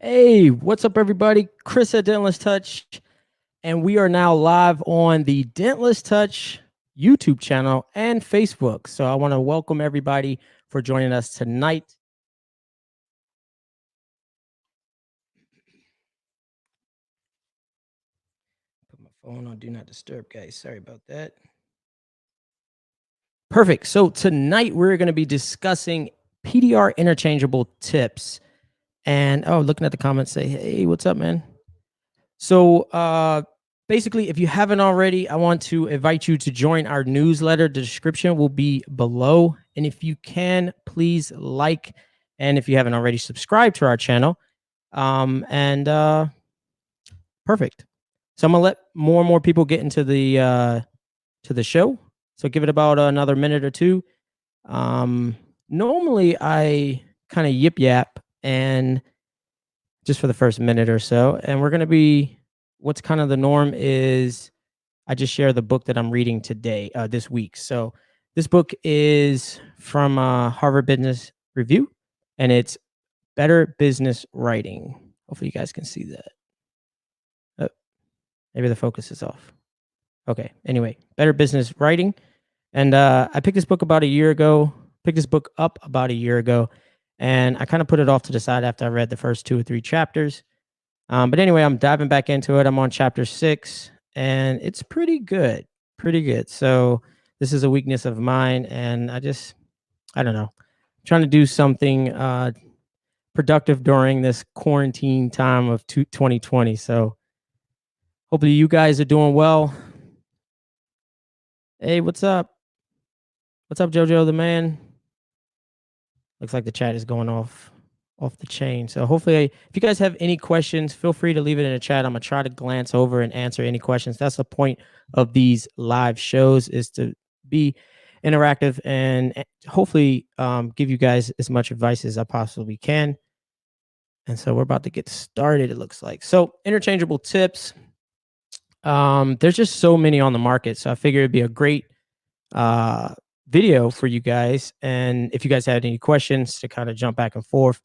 Hey, what's up, everybody? Chris at Dentless Touch, and we are now live on the Dentless Touch YouTube channel and Facebook. So I want to welcome everybody for joining us tonight. Put my phone on Do Not Disturb, guys. Sorry about that. Perfect. So tonight we're going to be discussing PDR interchangeable tips. And looking at the comments, say, hey, what's up, man? So basically, if you haven't already, I want to invite you to join our newsletter. The description will be below. And if you can, please like. And if you haven't already, subscribe to our channel. Perfect. So I'm going to let more and more people get into the show. So give it about another minute or two. Normally, I kind of yip yap and just for the first minute or so. And we're going to be, what's kind of the norm is I just share the book that I'm reading today, this week. So this book is from Harvard Business Review, and it's Better Business Writing. Hopefully you guys can see that. Maybe the focus is off. Okay. Anyway, Better Business Writing. And I picked this book about a year ago, and I kind of put it off to the side after I read the first 2 or 3 chapters. But anyway, I'm diving back into it. I'm on chapter 6, and it's pretty good. So this is a weakness of mine, and I don't know. I'm trying to do something productive during this quarantine time of 2020. So hopefully you guys are doing well. Hey, what's up? What's up, Jojo the man? Looks like the chat is going off the chain. So hopefully, if you guys have any questions, feel free to leave it in the chat. I'm gonna try to glance over and answer any questions. That's the point of these live shows, is to be interactive and hopefully give you guys as much advice as I possibly can. And so we're about to get started, it looks like. So interchangeable tips. There's just so many on the market. So I figured it'd be a great video for you guys. And if you guys had any questions, to kind of jump back and forth.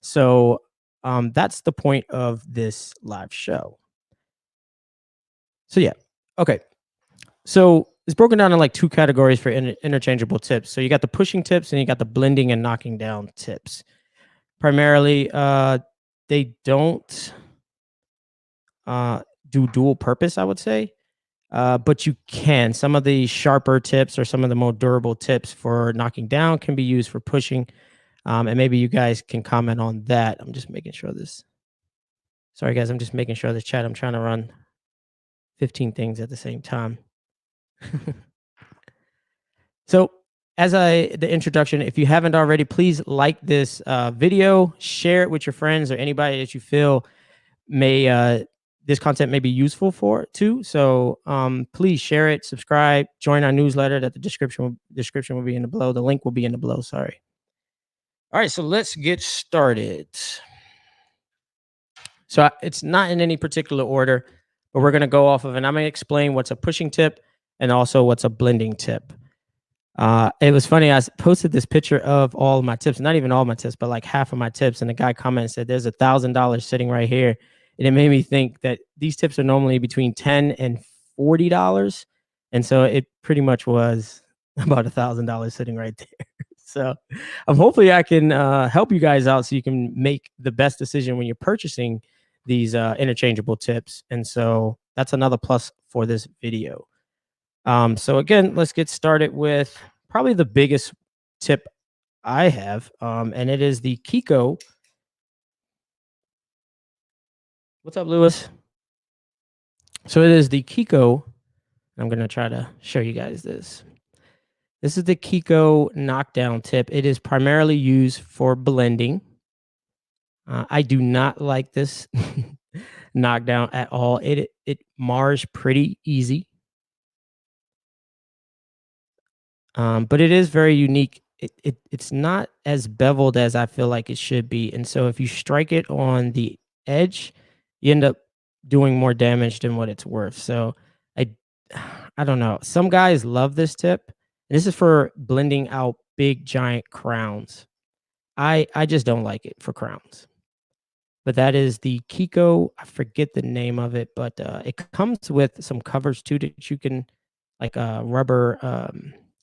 So that's the point of this live show. So yeah, okay. So it's broken down in like 2 categories for interchangeable tips. So you got the pushing tips and you got the blending and knocking down tips. Primarily, they don't do dual purpose, I would say. But you can. Some of the sharper tips or some of the more durable tips for knocking down can be used for pushing. And maybe you guys can comment on that. I'm just making sure this. Sorry, guys. I'm just making sure the chat. I'm trying to run 15 things at the same time. So as the introduction, if you haven't already, please like this video, share it with your friends or anybody that you feel may this content may be useful for too. So please share it, subscribe, join our newsletter. That the description will be in the below. The link will be in the below. Sorry. All right, so let's get started. So it's not in any particular order, but we're going to go off of, and I'm going to explain what's a pushing tip and also what's a blending tip. It was funny. I posted this picture of all of my tips, not even all my tips, but like half of my tips. And the guy commented and said, there's $1,000 sitting right here. And it made me think that these tips are normally between $10 and $40. And so it pretty much was about $1,000 sitting right there. So hopefully I can help you guys out so you can make the best decision when you're purchasing these interchangeable tips. And so that's another plus for this video. So again, let's get started with probably the biggest tip I have, and it is the Kiko. What's up, Lewis? So it is the Kiko. I'm going to try to show you guys this. This is the Kiko Knockdown Tip. It is primarily used for blending. I do not like this knockdown at all. It mars pretty easy. But it is very unique. It's not as beveled as I feel like it should be. And so if you strike it on the edge, you end up doing more damage than what it's worth. So I don't know. Some guys love this tip. And this is for blending out big giant crowns. I just don't like it for crowns. but that is the Kiko. I forget the name of it, but it comes with some covers too that you can, like rubber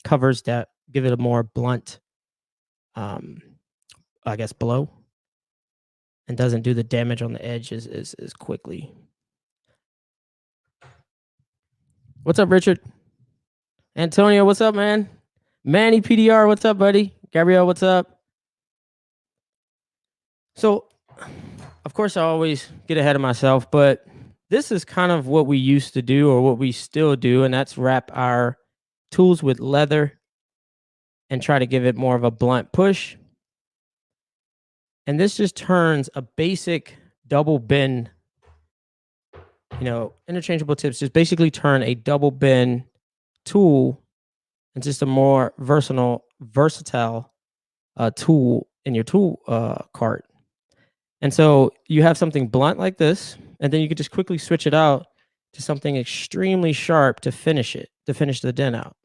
covers that give it a more blunt, I guess, blow, and doesn't do the damage on the edge as quickly. What's up, Richard? Antonio, what's up, man? Manny PDR, what's up, buddy? Gabrielle, what's up? So, of course, I always get ahead of myself, but this is kind of what we used to do, or what we still do, and that's wrap our tools with leather and try to give it more of a blunt push. And this just turns a basic double bend, interchangeable tips just basically turn a double bend tool into just a more versatile tool in your tool cart. And so you have something blunt like this, and then you could just quickly switch it out to something extremely sharp to finish the dent out.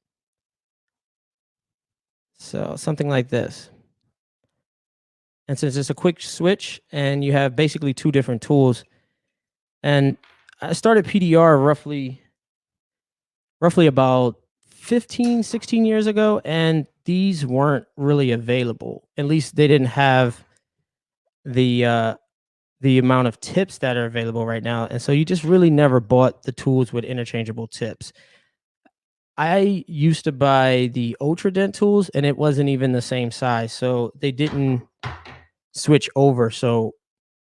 So something like this. And so it's just a quick switch, and you have basically two different tools. And I started PDR roughly about 15, 16 years ago, and these weren't really available. At least they didn't have the amount of tips that are available right now. And so you just really never bought the tools with interchangeable tips. I used to buy the Ultra Dent tools, and it wasn't even the same size. So they didn't switch over. So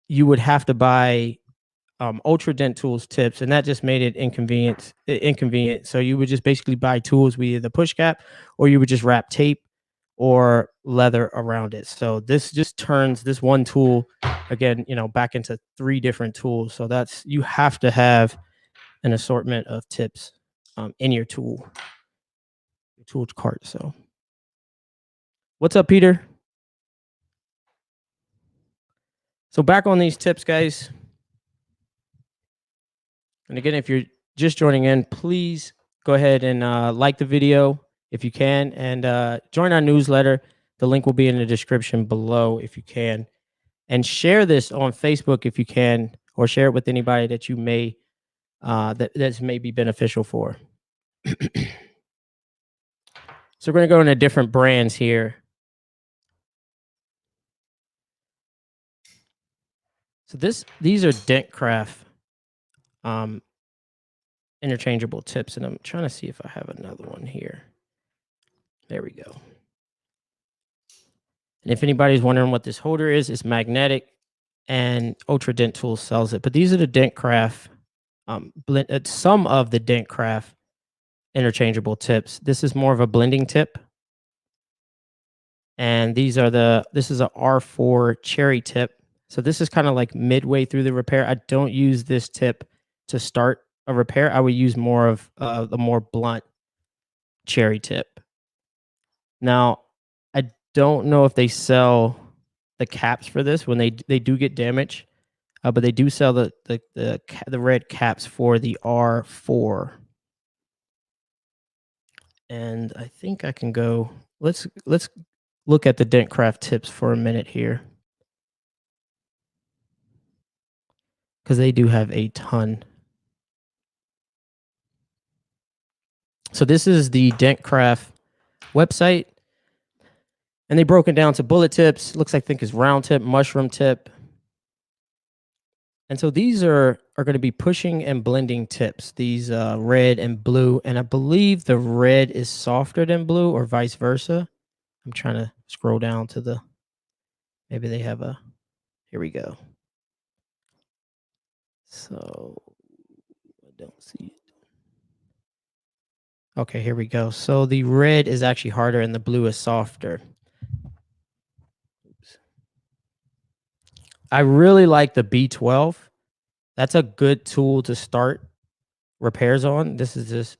you would have to buy Ultra Dent tools tips, and that just made it inconvenient. So you would just basically buy tools with either the push cap, or you would just wrap tape or leather around it. So this just turns this one tool again, back into three different tools. So you have to have an assortment of tips in your tool cart. So what's up, Peter? So back on these tips, guys. And again, if you're just joining in, please go ahead and like the video if you can, and join our newsletter. The link will be in the description below if you can. And share this on Facebook if you can, or share it with anybody that you may that's may be beneficial for. So we're going to go into different brands here. So these are Dent Craft interchangeable tips, and I'm trying to see if I have another one here. There we go. And if anybody's wondering what this holder is, it's magnetic, and Ultra Dent Tools sells it. But these are the Dent Craft, some of the Dent Craft interchangeable tips. This is more of a blending tip. And this is a R4 cherry tip. So this is kind of like midway through the repair. I don't use this tip to start a repair. I would use more of the more blunt cherry tip. Now, I don't know if they sell the caps for this when they do get damaged, but they do sell the red caps for the R4. And I think I can go. Let's look at the Dent Craft tips for a minute here, because they do have a ton. So this is the Dent Craft website, and they broke it down to bullet tips. Looks like, I think, is round tip, mushroom tip. And so these are going to be pushing and blending tips, these red and blue. And I believe the red is softer than blue, or vice versa. I'm trying to scroll down to maybe they have here we go. So I don't see it. Okay, here we go. So the red is actually harder and the blue is softer. Oops. I really like the B12. That's a good tool to start repairs on. This is just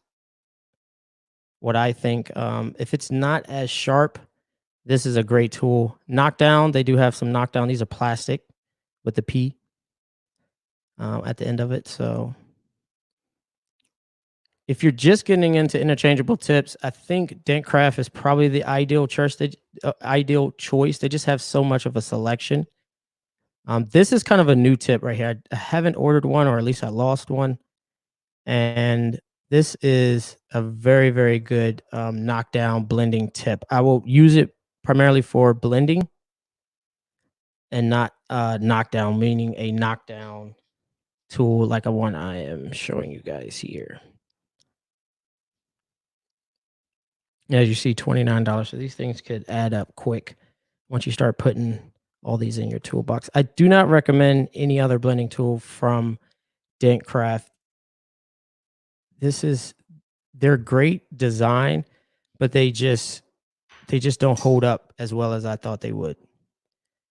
what I think. If it's not as sharp, this is a great tool. Knockdown, they do have some knockdown. These are plastic with the P at the end of it. So if you're just getting into interchangeable tips, I think Dent Craft is probably the ideal choice. They just have so much of a selection. This is kind of a new tip right here. I haven't ordered one, or at least I lost one. And this is a very, very good knockdown blending tip. I will use it primarily for blending and not knockdown, meaning a knockdown tool like a one I am showing you guys here. As you see, $29. So these things could add up quick once you start putting all these in your toolbox. I do not recommend any other blending tool from Dent Craft. They're great design, but they just don't hold up as well as I thought they would.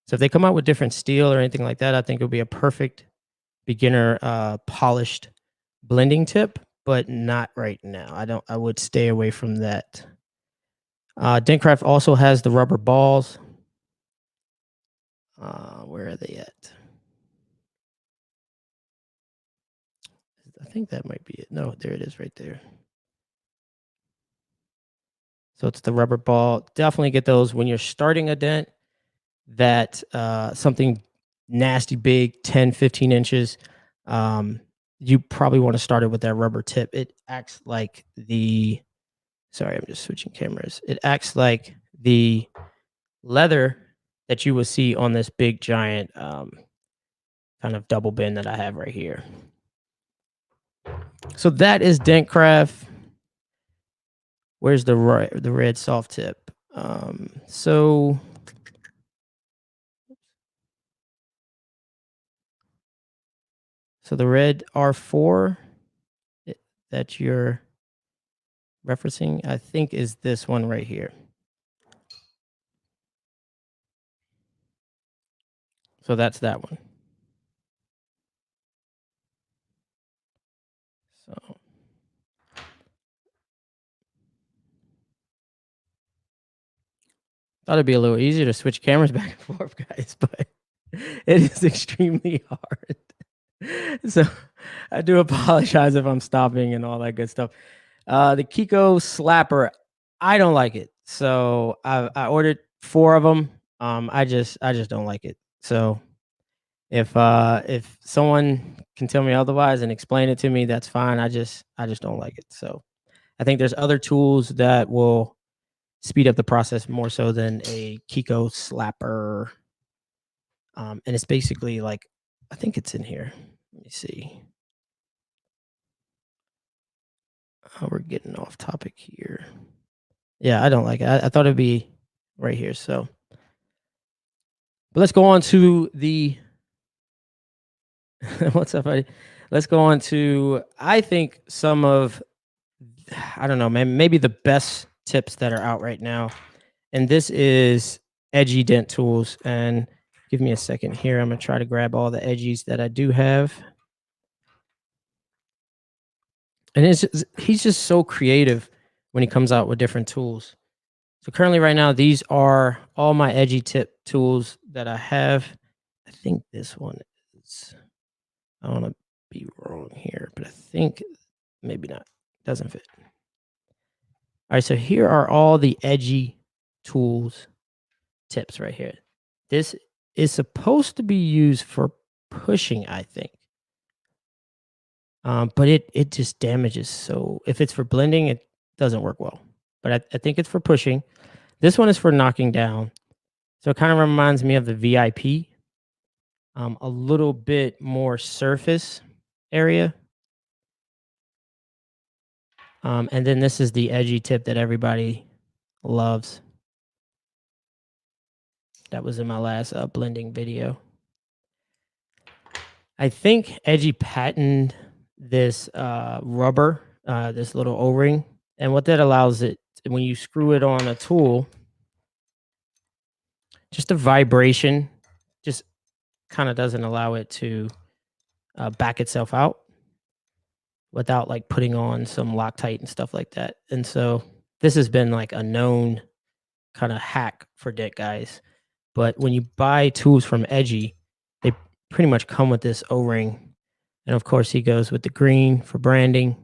So if they come out with different steel or anything like that, I think it'll be a perfect beginner polished blending tip, but not right now. I would stay away from that. Dent Craft also has the rubber balls. Where are they at? I think that might be it. No, there it is right there. So it's the rubber ball. Definitely get those when you're starting a dent. That something nasty big, 10, 15 inches. You probably want to start it with that rubber tip. It acts like the, sorry, I'm just switching cameras. It acts like the leather that you will see on this big giant kind of double bend that I have right here. So that is Dent Craft. Where's the red soft tip? So the red R4 that you're referencing, I think, is this one right here. So that's that one. So thought it'd be a little easier to switch cameras back and forth, guys, but it is extremely hard. So I do apologize if I'm stopping and all that good stuff. The Kiko slapper, I don't like it. So I ordered 4 of them. I just don't like it. So if someone can tell me otherwise and explain it to me, that's fine. I just don't like it. So I think there's other tools that will speed up the process more so than a Kiko slapper. And it's basically like, I think it's in here. Let me see. Oh, we're getting off topic here. Yeah, I don't like it. I thought it'd be right here. So, but let's go on to the what's up, buddy? Let's go on to, I think, some of, I don't know, maybe the best tips that are out right now. And this is Edgy Dent Tools. And give me a second here. I'm going to try to grab all the edgies that I do have. And he's just so creative when he comes out with different tools. So currently right now, these are all my edgy tip tools that I have. I think this one is, I don't want to be wrong here, but I think maybe not. Doesn't fit. All right, so here are all the edgy tools tips right here. This is supposed to be used for pushing, I think. But it just damages. So if it's for blending, it doesn't work well. But I think it's for pushing. This one is for knocking down. So it kind of reminds me of the VIP. A little bit more surface area. And then this is the edgy tip that everybody loves. That was in my last blending video. I think Edgy patented this rubber, this little O-ring. And what that allows it, when you screw it on a tool, just a vibration just kind of doesn't allow it to back itself out without like putting on some Loctite and stuff like that. And so this has been like a known kind of hack for dent guys. But when you buy tools from Edgy, they pretty much come with this O-ring. And of course, he goes with the green for branding.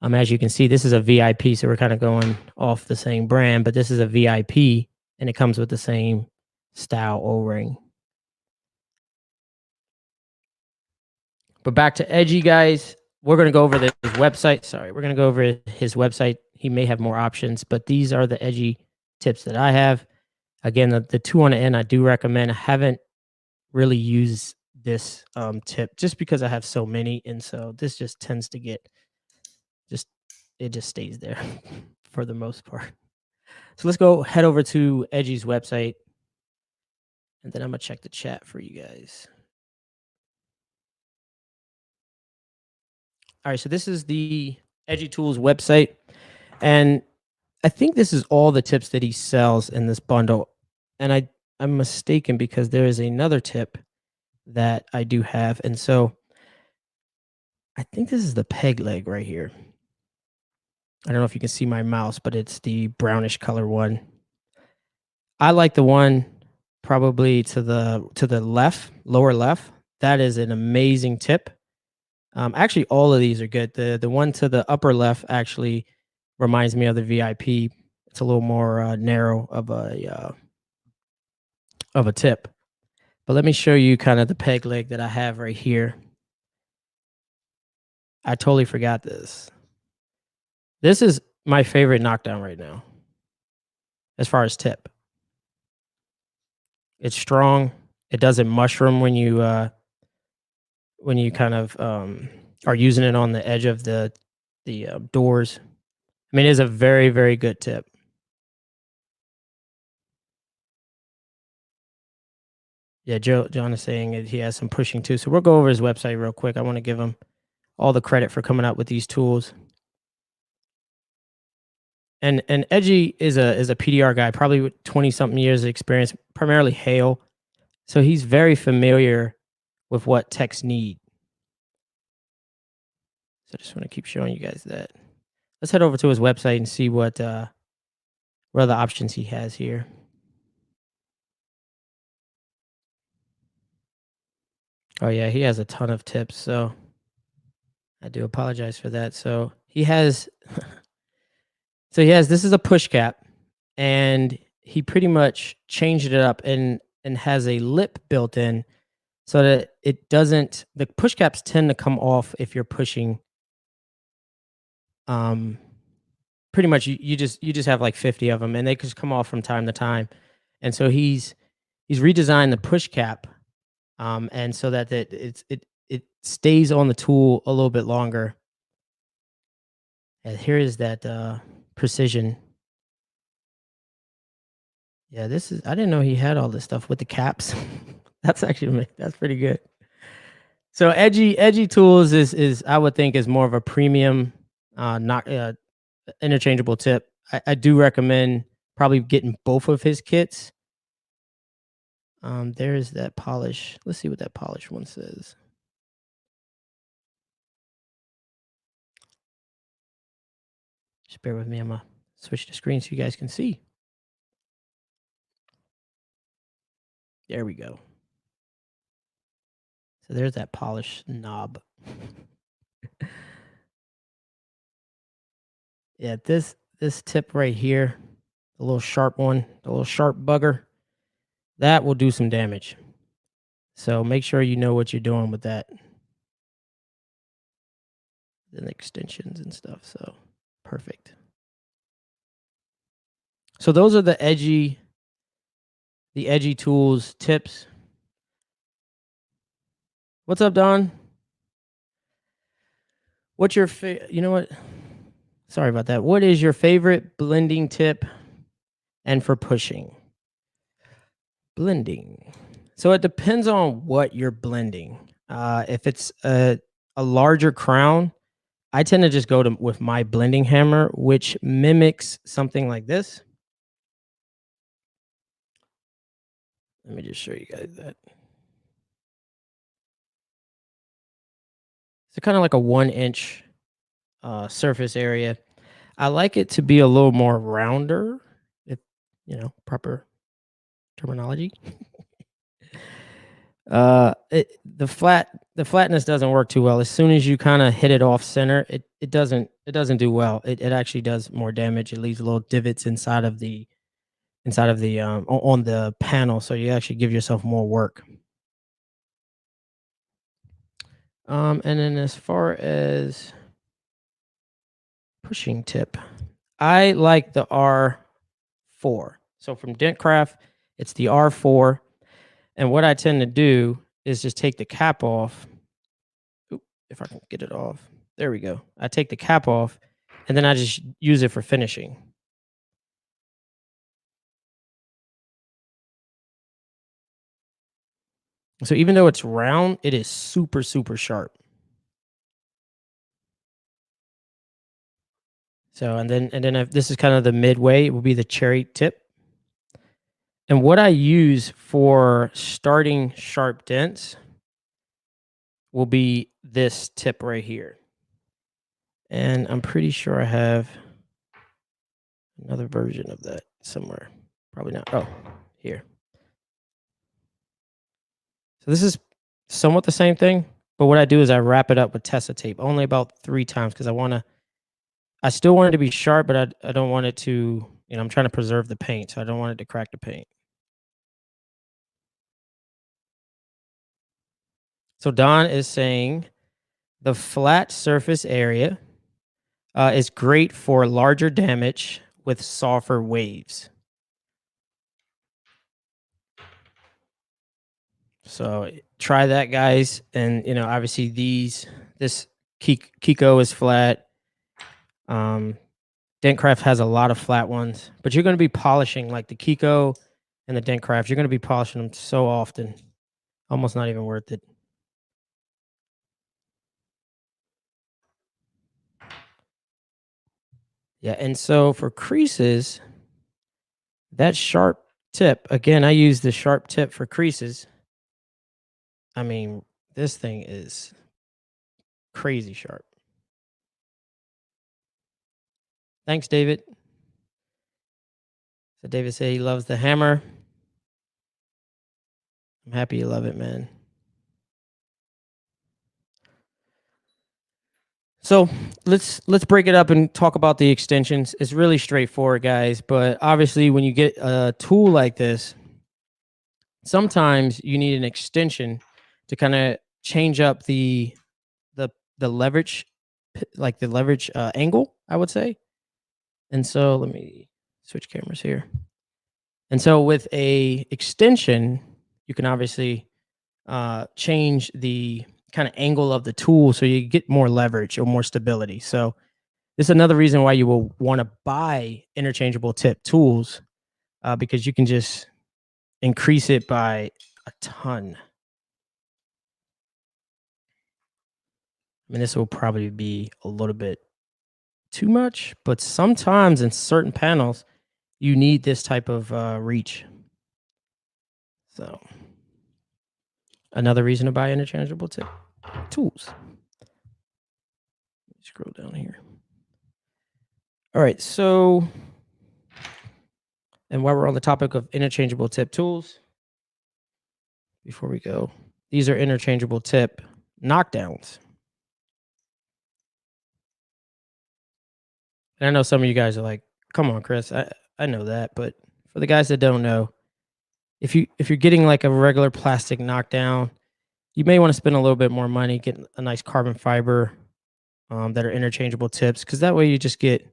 As you can see, this is a VIP, so we're kind of going off the same brand, but this is a VIP, and it comes with the same style O-ring. But back to Edgy, guys. We're going to go over his website. Sorry, we're going to go over his website. He may have more options, but these are the Edgy tips that I have. Again, the 2 on the end I do recommend. I haven't really used this tip just because I have so many, and so this just tends to get it just stays there for the most part. So let's go head over to Edgy's website, and then I'm gonna check the chat for you guys. All right, so this is the Edgy Tools website, and I think this is all the tips that he sells in this bundle. And I'm mistaken because there is another tip that I do have, and so I think this is the peg leg right here. I don't know if you can see my mouse, but it's the brownish color one. I like the one probably to the left, lower left. That is an amazing tip. Actually, all of these are good. The one to the upper left actually reminds me of the VIP. It's a little more narrow of a tip. But let me show you kind of the peg leg that I have right here. I totally forgot this. This is my favorite knockdown right now, as far as tip. It's strong. It doesn't mushroom when you kind of are using it on the edge of the doors. I mean, it is a very, very good tip. Yeah, John is saying he has some pushing too. So we'll go over his website real quick. I want to give him all the credit for coming out with these tools. And Edgy is a PDR guy, probably with 20-something years of experience, primarily hail. So he's very familiar with what techs need. So I just want to keep showing you guys that. Let's head over to his website and see what other options he has here. Oh yeah, he has a ton of tips, so I do apologize for that. So he has this is a push cap, and he pretty much changed it up and has a lip built in so that it doesn't, the push caps tend to come off if you're pushing pretty much you just have like 50 of them, and they just come off from time to time. And so he's redesigned the push cap and so that it stays on the tool a little bit longer. And here is that precision. Yeah, I didn't know he had all this stuff with the caps. That's pretty good. So Edgy Tools is I would think is more of a premium interchangeable tip. I do recommend probably getting both of his kits. There's that polish. Let's see what that polish one says. Just bear with me. I'm gonna switch the screen so you guys can see. There we go. So there's that polish knob. Yeah, this tip right here, the little sharp one, the little sharp bugger, that will do some damage. So make sure you know what you're doing with that. And extensions and stuff. So perfect. So those are the Edgy Tools tips. What's up, Don? What's your you know what? Sorry about that. What is your favorite blending tip and for pushing? Blending. So it depends on what you're blending. If it's a larger crown, I tend to just go with my blending hammer, which mimics something like this. Let me just show you guys that. It's kind of like a 1-inch surface area. I like it to be a little more rounder, if proper terminology. The flatness doesn't work too well. As soon as you kind of hit it off center, it doesn't do well. It actually does more damage. It leaves little divots inside of the on the panel, so you actually give yourself more work. And then as far as pushing tip, I like the R4. So from Dent Craft, it's the R4. And what I tend to do is just take the cap off. Oop, if I can get it off. There we go. I take the cap off and then I just use it for finishing. So even though it's round, it is super, super sharp. So and then if this is kind of the midway, it will be the cherry tip. And what I use for starting sharp dents will be this tip right here. And I'm pretty sure I have another version of that somewhere. Probably not. Oh, here. So this is somewhat the same thing, but what I do is I wrap it up with Tessa tape only about 3 times because I still want it to be sharp, but I don't want it to, I'm trying to preserve the paint, so I don't want it to crack the paint. So Don is saying the flat surface area is great for larger damage with softer waves. So try that, guys. And obviously this Kiko is flat. Dent Craft has a lot of flat ones, but you're going to be polishing like the Kiko and the Dent Craft. You're going to be polishing them so often, almost not even worth it. Yeah, and so for creases, that sharp tip, again, I use the sharp tip for creases. I mean, this thing is crazy sharp. Thanks, David. So David said he loves the hammer. I'm happy you love it, man. So let's break it up and talk about the extensions. It's really straightforward, guys. But obviously, when you get a tool like this, sometimes you need an extension to kind of change up the leverage, like the leverage angle, I would say. And so let me switch cameras here. And so with a extension, you can obviously change the kind of angle of the tool so you get more leverage or more stability. So this is another reason why you will want to buy interchangeable tip tools because you can just increase it by a ton. I mean, this will probably be a little bit too much, but sometimes in certain panels, you need this type of reach. So another reason to buy interchangeable tip tools. Scroll down here. All right, so, and while we're on the topic of interchangeable tip tools, before we go, these are interchangeable tip knockdowns. And I know some of you guys are like, come on, Chris, I know that. But for the guys that don't know, if you're getting like a regular plastic knockdown, you may want to spend a little bit more money, get a nice carbon fiber that are interchangeable tips, because that way you just get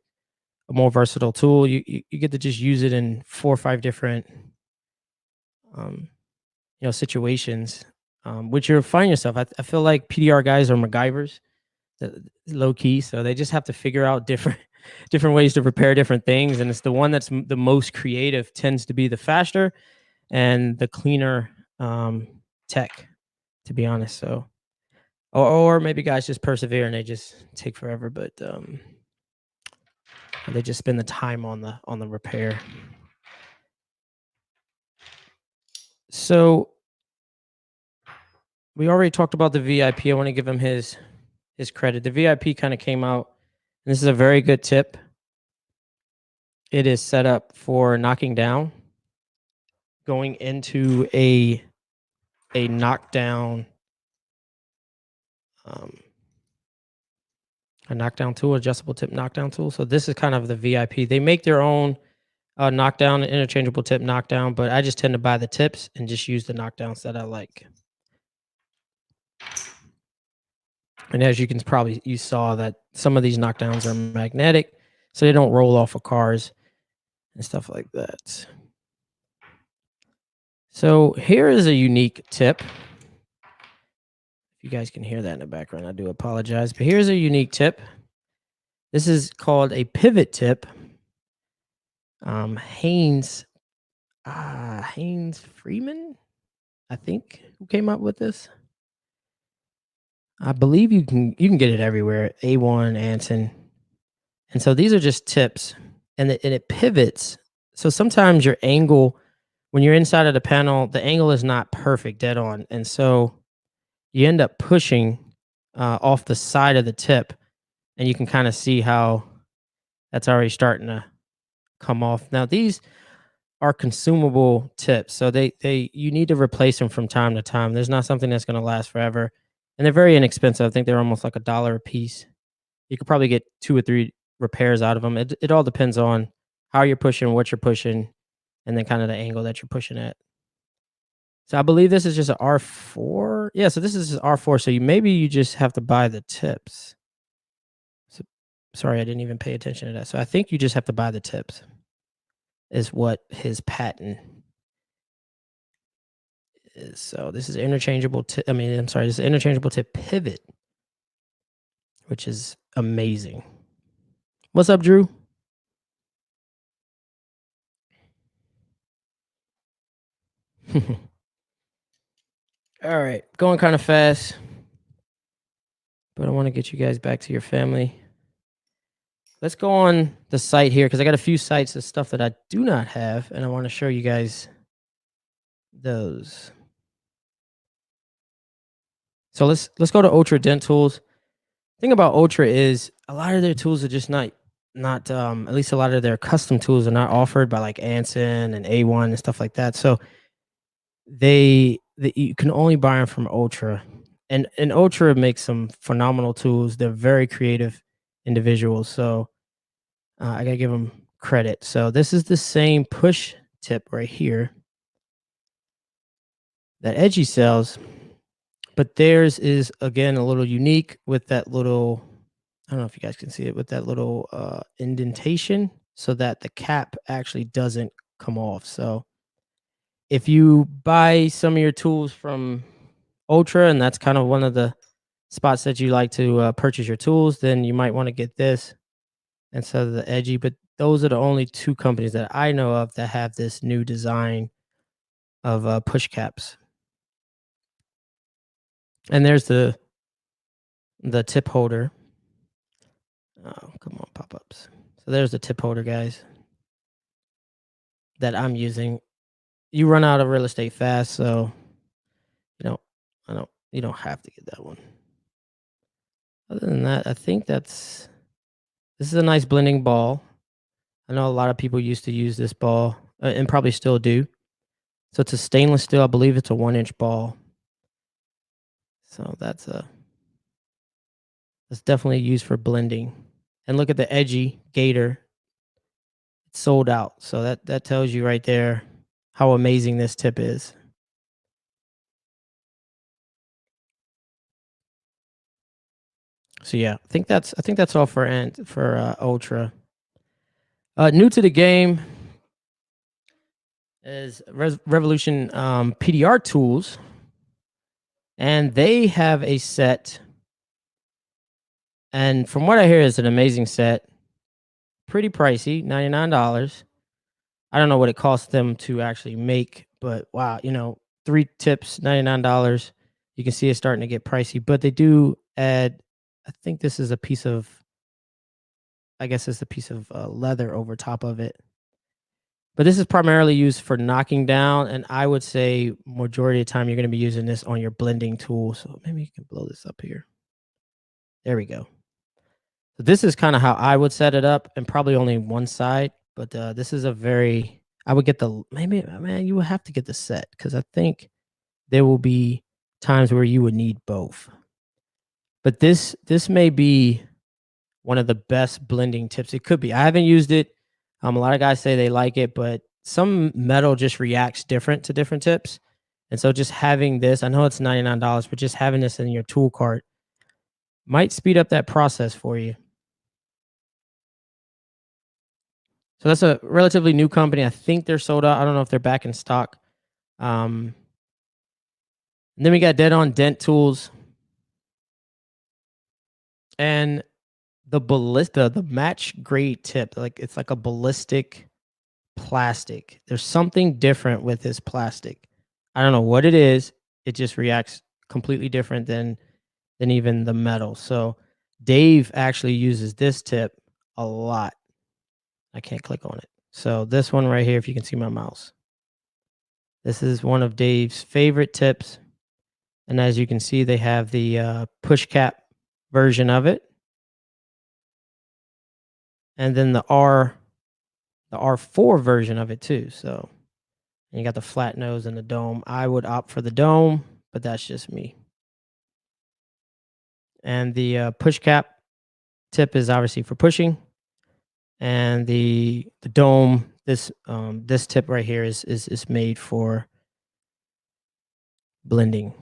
a more versatile tool. You get to just use it in 4 or 5 different situations, which you'll find yourself. I feel like PDR guys are MacGyvers, low key, so they just have to figure out different ways to repair different things, and it's the one that's the most creative tends to be the faster and the cleaner tech, to be honest. So or maybe guys just persevere and they just take forever, but they just spend the time on the repair. So we already talked about the VIP. I want to give him his credit. The VIP kind of came out, and this is a very good tip. It is set up for knocking down, going into a knockdown, a knockdown tool, adjustable tip knockdown tool. So this is kind of the VIP. They make their own knockdown and interchangeable tip knockdown, but I just tend to buy the tips and just use the knockdowns that I like. And as you can you saw that some of these knockdowns are magnetic, so they don't roll off of cars and stuff like that. So here is a unique tip. If you guys can hear that in the background, I do apologize. But here's a unique tip. This is called a pivot tip. Haynes Freeman, I think, who came up with this. I believe you can get it everywhere. A1, Anson. And so these are just tips, and it pivots. So sometimes your angle, when you're inside of the panel, the angle is not perfect, dead on, and so you end up pushing off the side of the tip, and you can kind of see how that's already starting to come off. Now these are consumable tips, so you need to replace them from time to time. There's not something that's going to last forever, and they're very inexpensive. I think they're almost like $1 a piece. You could probably get 2 or 3 repairs out of them. It all depends on how you're pushing, what you're pushing, and then kind of the angle that you're pushing at. So I believe this is just an R4. Yeah, so this is just R4. So maybe you just have to buy the tips. So, sorry, I didn't even pay attention to that. So I think you just have to buy the tips, is what his patent is. So this is interchangeable tip. This is interchangeable tip pivot, which is amazing. What's up, Drew? All right, going kind of fast, but I want to get you guys back to your family. Let's go on the site here because I got a few sites of stuff that I do not have, and I want to show you guys those. So let's go to Ultra Dent Tools. The thing about Ultra is a lot of their tools are just not at least a lot of their custom tools are not offered by like Anson and A1 and stuff like that. So you can only buy them from Ultra, and Ultra makes some phenomenal tools. They're very creative individuals, so I gotta give them credit. So this is the same push tip right here that Edgy sells, but theirs is again a little unique with that little, I don't know if you guys can see it, with that little indentation so that the cap actually doesn't come off. So if you buy some of your tools from Ultra, and that's kind of one of the spots that you like to purchase your tools, then you might want to get this instead of the Edgy. But those are the only 2 companies that I know of that have this new design of push caps. And there's the tip holder. Oh, come on, pop-ups. So there's the tip holder, guys, that I'm using. You run out of real estate fast, so you don't have to get that one. Other than that, I think this is a nice blending ball. I know a lot of people used to use this ball and probably still do. So it's a stainless steel. I believe it's a 1-inch ball. So that's definitely used for blending. And look at the Edgy Gator. It's sold out. So that tells you right there how amazing this tip is. So yeah, I think that's all for Ultra. New to the game is Revolution PDR Tools, and they have a set. And from what I hear, it's an amazing set. Pretty pricey, $99. I don't know what it costs them to actually make, but wow, 3 tips, $99. You can see it's starting to get pricey, but they do add, I think this is a piece of, leather over top of it. But this is primarily used for knocking down, and I would say majority of the time you're going to be using this on your blending tool. So maybe you can blow this up here. There we go. So this is kind of how I would set it up, and probably only one side. But this is I would get you would have to get the set, because I think there will be times where you would need both. But this may be one of the best blending tips. It could be. I haven't used it. A lot of guys say they like it, but some metal just reacts different to different tips. And so just having this, I know it's $99, but just having this in your tool cart might speed up that process for you. So that's a relatively new company. I think they're sold out. I don't know if they're back in stock. And then we got Dead On Dent Tools. And the ballista, the match grade tip, like it's like a ballistic plastic. There's something different with this plastic. I don't know what it is. It just reacts completely different than even the metal. So Dave actually uses this tip a lot. I can't click on it. So this one right here, if you can see my mouse, this is one of Dave's favorite tips. And as you can see, they have the push cap version of it. And then the R4 version of it too. So and you got the flat nose and the dome. I would opt for the dome, but that's just me. And the push cap tip is obviously for pushing. And the dome, this tip right here is made for blending.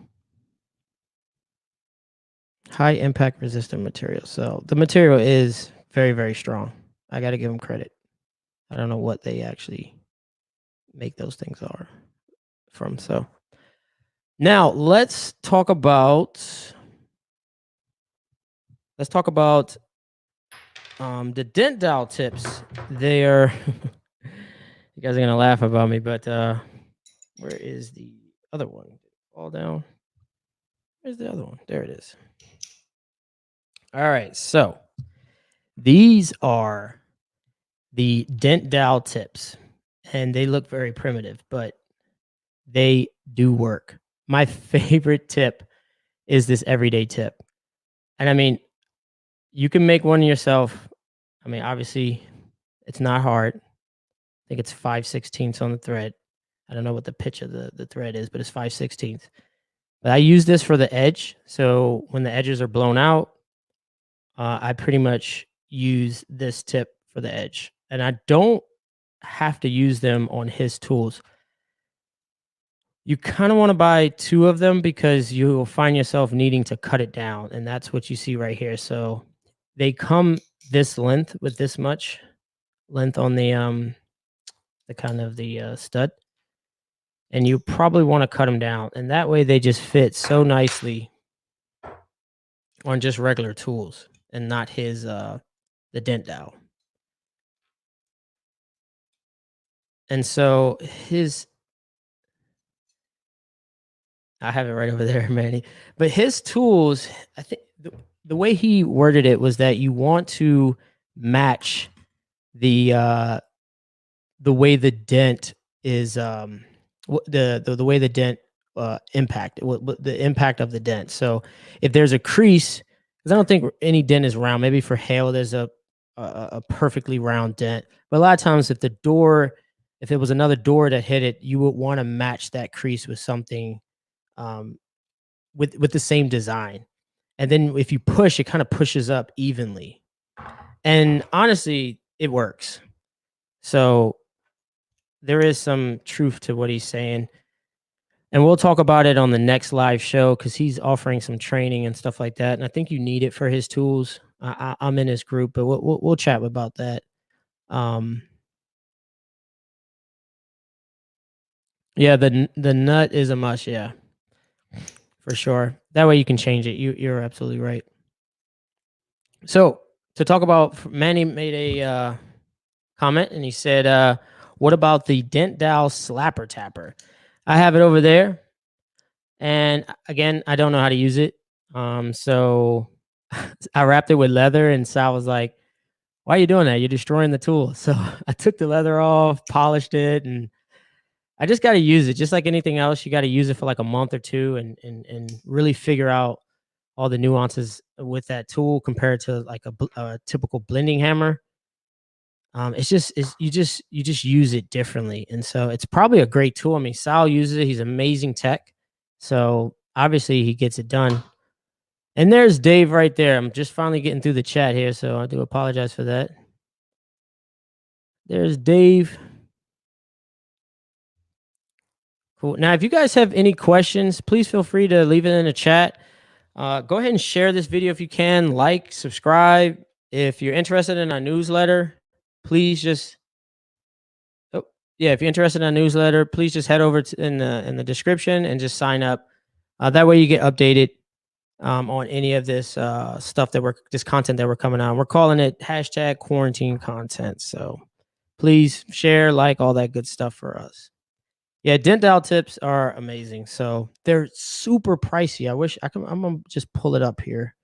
High impact resistant material. So the material is very, very strong. I got to give them credit. I don't know what they actually make those things are from. So now let's talk about the dent dowel tips. They are you guys are gonna laugh about me, but where is the other one? Fall down. Where's the other one? There it is. All right, so these are the dent dowel tips, and they look very primitive, but they do work. My favorite tip is this everyday tip. And I mean, you can make one yourself. I mean, obviously, it's not hard. I think it's 5/16 on the thread. I don't know what the pitch of the thread is, but it's 5/16. But I use this for the edge. So when the edges are blown out, I pretty much use this tip for the edge. And I don't have to use them on his tools. You kind of want to buy 2 of them because you will find yourself needing to cut it down. And that's what you see right here. So they come this length with this much length on the kind of the stud. And you probably want to cut them down. And that way they just fit so nicely on just regular tools and not his the dent dowel. And so I have it right over there, Manny. But his tools, I think the way he worded it was that you want to match the way the dent is the way the dent impact the impact of the dent. So if there's a crease, because I don't think any dent is round. Maybe for hail there's a perfectly round dent. But a lot of times if there was another door that hit it, you would want to match that crease with something with the same design. And then if you push, it kind of pushes up evenly. And honestly, it works. So there is some truth to what he's saying. And we'll talk about it on the next live show because he's offering some training and stuff like that. And I think you need it for his tools. I'm in his group, but we'll chat about that. Yeah, the nut is a must. Yeah, for sure. That way you can change it. You're absolutely right. So to talk about, Manny made a comment and he said, "What about the dent dowel slapper tapper?" I have it over there, and again, I don't know how to use it. So I wrapped it with leather, and Sal was like, "Why are you doing that? You're destroying the tool." So I took the leather off, polished it, and I just got to use it. Just like anything else, you got to use it for like a month or two, and really figure out all the nuances with that tool compared to like a typical blending hammer. You just use it differently, and so it's probably a great tool. I mean, Sal uses it; he's amazing tech, so obviously he gets it done. And there's Dave right there. I'm just finally getting through the chat here, so I do apologize for that. There's Dave. Cool. Now, if you guys have any questions, please feel free to leave it in the chat. Go ahead and share this video if you can. Like, subscribe. If you're interested in our newsletter, please just oh, yeah, if you're interested in a newsletter, please just head over to in the description and just sign up. That way you get updated on any of this stuff that this content that we're coming on. We're calling it hashtag quarantine content. So please share, like, all that good stuff for us. Yeah, dental tips are amazing. So they're super pricey. I wish I'm gonna just pull it up here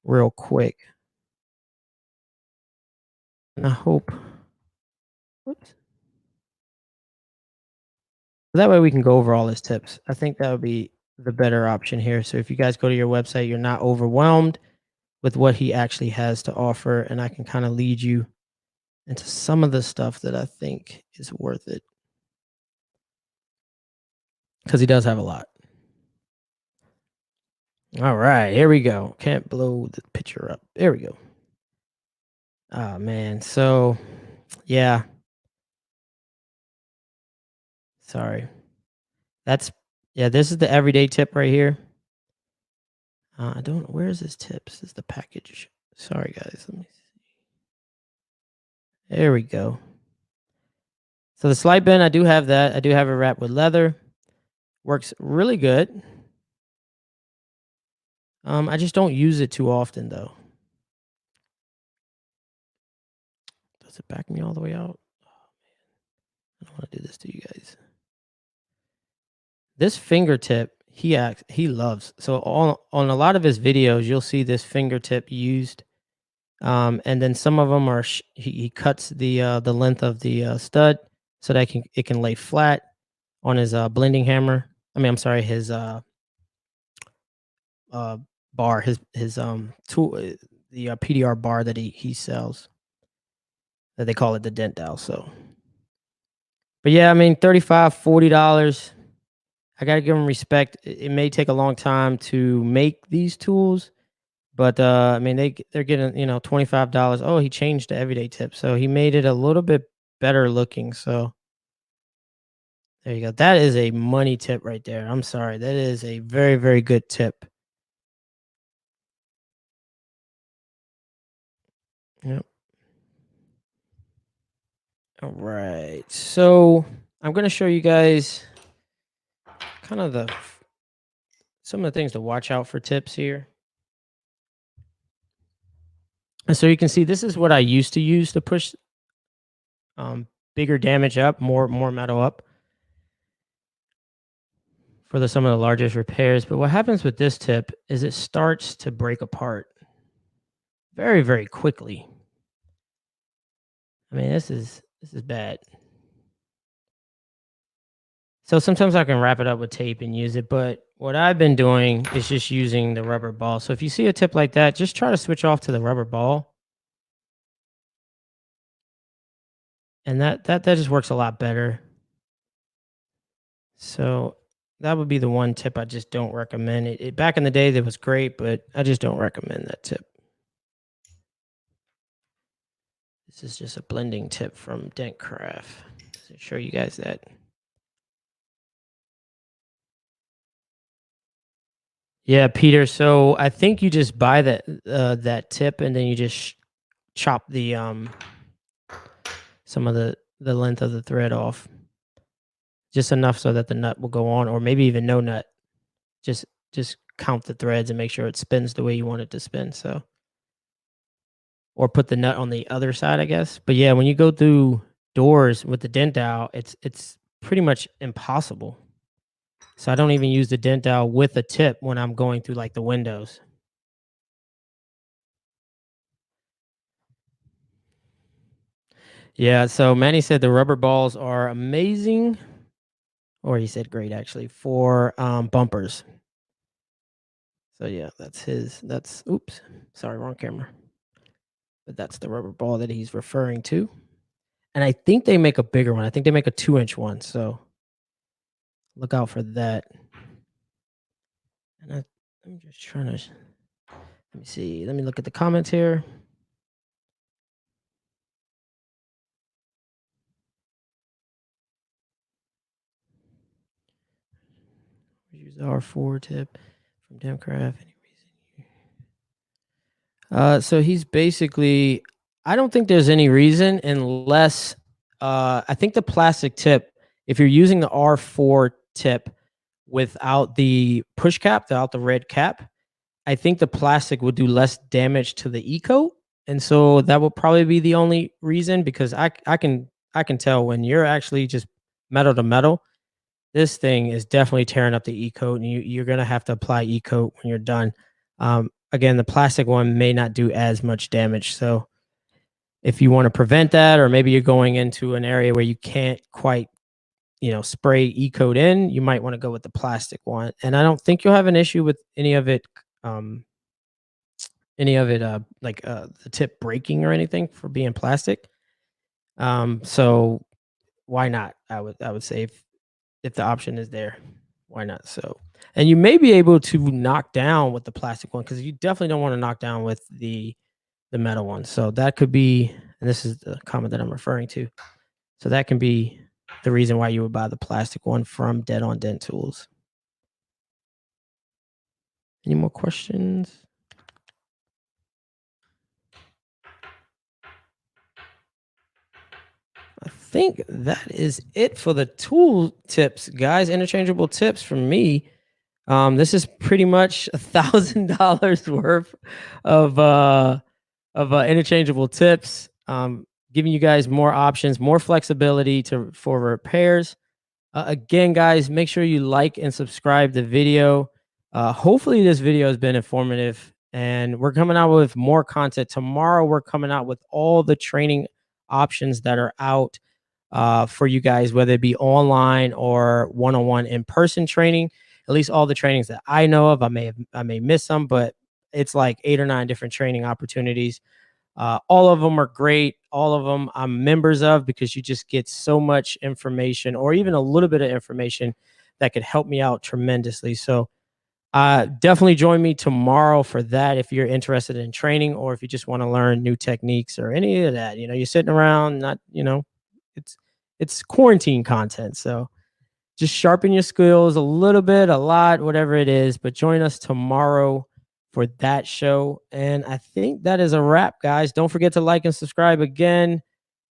real quick. And I hope whoops. That way we can go over all his tips. I think that would be the better option here. So if you guys go to your website, you're not overwhelmed with what he actually has to offer, and I can kind of lead you into some of the stuff that I think is worth it. Because he does have a lot. All right, here we go. Can't blow the picture up. There we go. Oh man. So yeah. Sorry. This is the everyday tip right here. I don't where is this tips? This is the package. Sorry guys. Let me see. There we go. So the slide bin, I do have that. I do have it wrapped with leather. Works really good. I just don't use it too often though. Does it back me all the way out? Oh, man. I don't want to do this to you guys. This fingertip, he loves. So on a lot of his videos, you'll see this fingertip used. And then some of them are he cuts the length of the stud so that it can lay flat on his blending hammer. I mean, I'm sorry, his bar, his tool, the PDR bar that he sells. That they call it the dent dowel. So, but yeah, I mean, $35, $40. I gotta give them respect. It may take a long time to make these tools, but I mean, they're getting $25. Oh, he changed the everyday tip, so he made it a little bit better looking. So there you go. That is a money tip right there. I'm sorry, that is a very, very good tip. Yep. All right, so I'm gonna show you guys kind of some of the things to watch out for tips here. And so you can see this is what I used to use to push bigger damage up, more metal up for some of the largest repairs. But what happens with this tip is it starts to break apart very, very quickly. I mean, this is bad. So sometimes I can wrap it up with tape and use it, but what I've been doing is just using the rubber ball. So if you see a tip like that, just try to switch off to the rubber ball. And that just works a lot better. So that would be the one tip I just don't recommend. It back in the day that was great, but I just don't recommend that tip. This is just a blending tip from Dent Craft. To show you guys that. Yeah, Peter. So I think you just buy that tip and then you just chop the some of the length of the thread off, just enough so that the nut will go on, or maybe even no nut. Just count the threads and make sure it spins the way you want it to spin. So, or put the nut on the other side, I guess. But yeah, when you go through doors with the dent dowel, it's pretty much impossible. So I don't even use the dent dowel with a tip when I'm going through like the windows. Yeah, so Manny said the rubber balls are amazing, or he said great actually for bumpers. So yeah, that's oops, sorry, wrong camera. But that's the rubber ball that he's referring to. And I think they make a bigger one. I think they make a 2-inch one. So look out for that. And I'm just trying to let me see. Let me look at the comments here. Use the R4 tip from Dent Craft. Any reason So he's basically, I don't think there's any reason unless, I think the plastic tip, if you're using the R4 tip without the push cap, without the red cap, I think the plastic would do less damage to the e-coat. And so that would probably be the only reason, because I can tell when you're actually just metal to metal, this thing is definitely tearing up the e-coat, and you're gonna have to apply e-coat when you're done. Again, the plastic one may not do as much damage. So if you want to prevent that, or maybe you're going into an area where you can't quite, spray e-coat in, you might want to go with the plastic one. And I don't think you'll have an issue with um, like the tip breaking or anything for being plastic. So why not? I would say if the option is there, why not? So, and you may be able to knock down with the plastic one, because you definitely don't want to knock down with the metal one. So that could be, and this is the comment that I'm referring to. So that can be the reason why you would buy the plastic one from Dead on Dent Tools. Any more questions? I think that is it for the tool tips, guys. Interchangeable tips from me. This is pretty much $1,000 worth of interchangeable tips. Giving you guys more options, more flexibility for repairs. Again, guys, make sure you like and subscribe the video. Hopefully this video has been informative, and we're coming out with more content tomorrow. We're coming out with all the training options that are out for you guys, whether it be online or one-on-one in-person training. At least all the trainings that I know of. I may miss some, but it's like 8 or 9 different training opportunities. All of them are great. All of them I'm members of, because you just get so much information, or even a little bit of information that could help me out tremendously. So definitely join me tomorrow for that if you're interested in training, or if you just want to learn new techniques or any of that. You're sitting around, not, it's quarantine content. So just sharpen your skills a little bit, a lot, whatever it is. But join us tomorrow for that show. And I think that is a wrap, guys. Don't forget to like and subscribe again.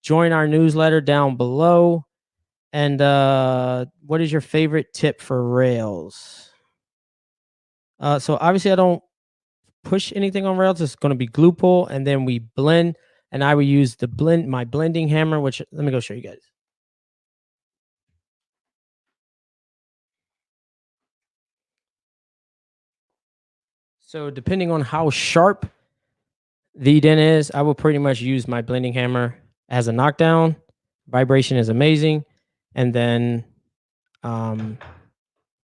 Join our newsletter down below. And what is your favorite tip for rails? So obviously I don't push anything on rails. It's going to be glue pull, and then we blend. And I will use my blending hammer, which, let me go show you guys. So depending on how sharp the dent is, I will pretty much use my blending hammer as a knockdown. Vibration is amazing. And then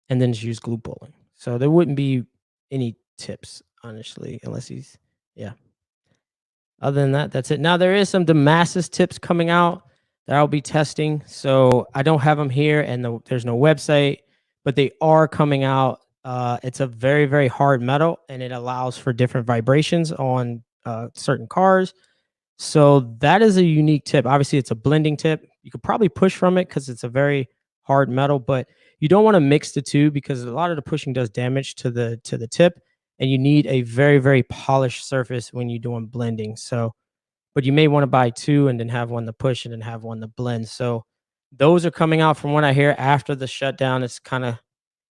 just use glue pulling. So there wouldn't be any tips, honestly, unless yeah. Other than that, that's it. Now there is some Damascus tips coming out that I'll be testing. So I don't have them here, and there's no website, but they are coming out. It's a very, very hard metal, and it allows for different vibrations on certain cars. So that is a unique tip. Obviously, it's a blending tip. You could probably push from it because it's a very hard metal, but you don't want to mix the two, because a lot of the pushing does damage to the tip, and you need a very, very polished surface when you're doing blending. So, but you may want to buy two and then have one to push and then have one to blend. So those are coming out, from what I hear, after the shutdown. It's kind of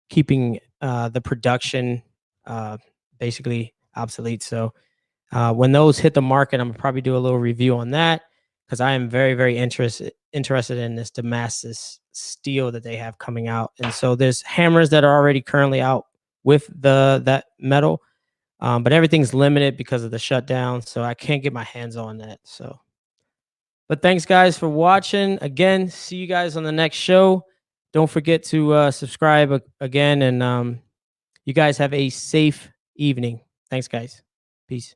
keeping the production basically obsolete. So when those hit the market, I'm gonna probably do a little review on that, because I am very, very interested in this Damascus steel that they have coming out. And so there's hammers that are already currently out with that metal, but everything's limited because of the shutdown, so I can't get my hands on that. So, but thanks, guys, for watching. Again, see you guys on the next show. Don't forget to subscribe again, and you guys have a safe evening. Thanks, guys. Peace.